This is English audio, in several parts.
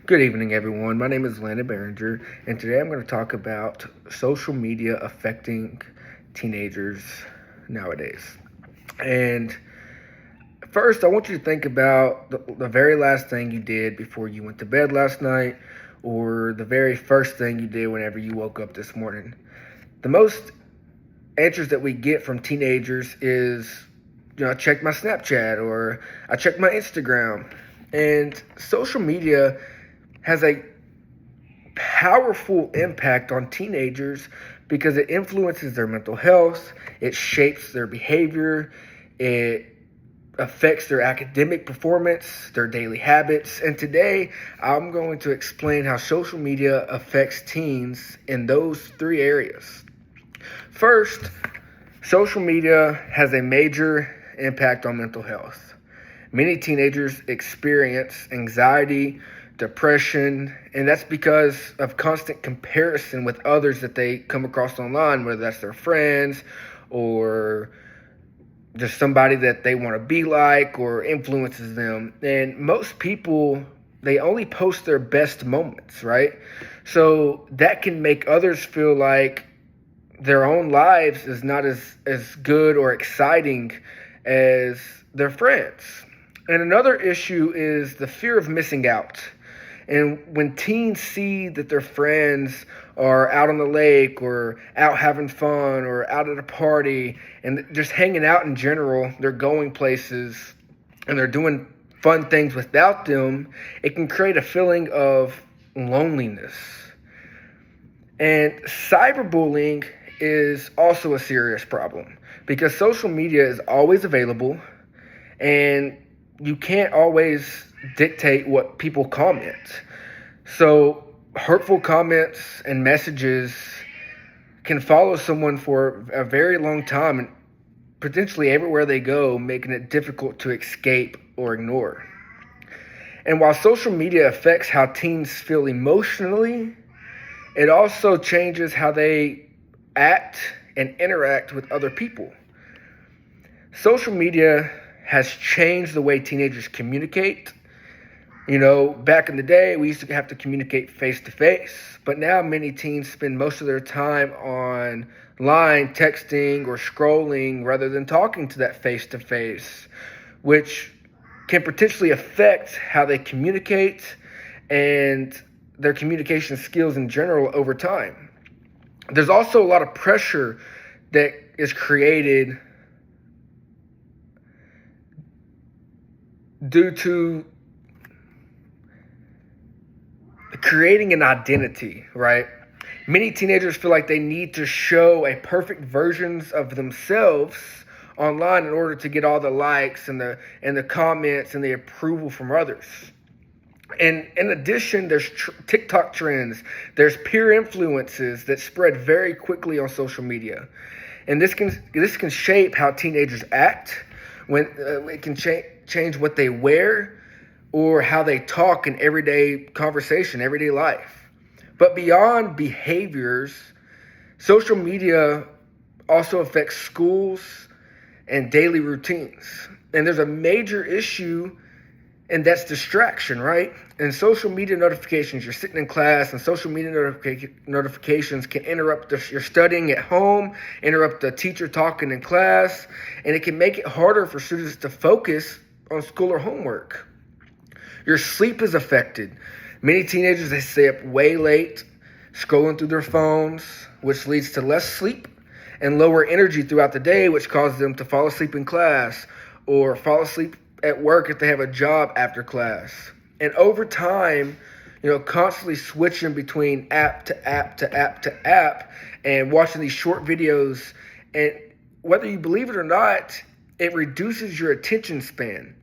Good evening, everyone. My name is Landon Behringer, and today I'm going to talk about social media affecting teenagers nowadays. And first, I want you to think about the very last thing you did before you went to bed last night, or the very first thing you did whenever you woke up this morning. The most answers that we get from teenagers is, I checked my Snapchat or I checked my Instagram. And social media has a powerful impact on teenagers because it influences their mental health, it shapes their behavior, it affects their academic performance, their daily habits. And today, I'm going to explain how social media affects teens in those three areas. First, social media has a major impact on mental health. Many teenagers experience anxiety, depression, and that's because of constant comparison with others that they come across online, whether that's their friends or just somebody that they want to be like or influences them. And most people, they only post their best moments, right? So that can make others feel like their own lives is not as good or exciting as their friends. And another issue is the fear of missing out. And when teens see that their friends are out on the lake or out having fun or out at a party and just hanging out in general, they're going places and they're doing fun things without them, it can create a feeling of loneliness. And cyberbullying is also a serious problem because social media is always available and you can't always dictate what people comment. So hurtful comments and messages can follow someone for a very long time and potentially everywhere they go, making it difficult to escape or ignore. And while social media affects how teens feel emotionally, it also changes how they act and interact with other people. Social media has changed the way teenagers communicate. Back in the day, we used to have to communicate face to face, but now many teens spend most of their time online texting or scrolling rather than talking to that face to face, which can potentially affect how they communicate and their communication skills in general over time. There's also a lot of pressure that is created due to creating an identity, right? Many teenagers feel like they need to show a perfect versions of themselves online in order to get all the likes and the comments and the approval from others. And in addition, there's TikTok trends, there's peer influences that spread very quickly on social media. And this can shape how teenagers act, when it can change what they wear or how they talk in everyday conversation, everyday life. But beyond behaviors, social media also affects schools and daily routines. And there's a major issue, and that's distraction, right? And social media notifications, you're sitting in class, and social media notifications can interrupt your studying at home, interrupt the teacher talking in class, and it can make it harder for students to focus on school or homework. Your sleep is affected. Many teenagers, they stay up way late, scrolling through their phones, which leads to less sleep and lower energy throughout the day, which causes them to fall asleep in class or fall asleep at work if they have a job after class. And over time, constantly switching between app to app to app to app and watching these short videos. And whether you believe it or not, it reduces your attention span,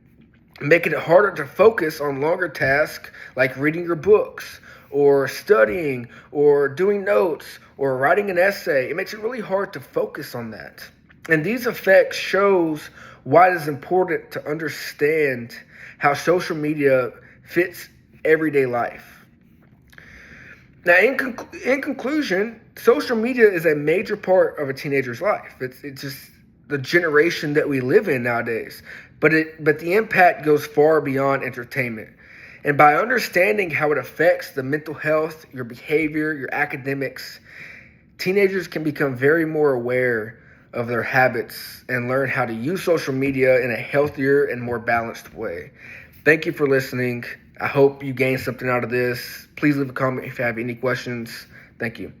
making it harder to focus on longer tasks like reading your books or studying or doing notes or writing an essay. It makes it really hard to focus on that. And these effects shows why it is important to understand how social media fits everyday life. Now, in conclusion, social media is a major part of a teenager's life. It's just the generation that we live in nowadays. But the impact goes far beyond entertainment. And by understanding how it affects the mental health, your behavior, your academics, teenagers can become very more aware of their habits and learn how to use social media in a healthier and more balanced way. Thank you for listening. I hope you gained something out of this. Please leave a comment if you have any questions. Thank you.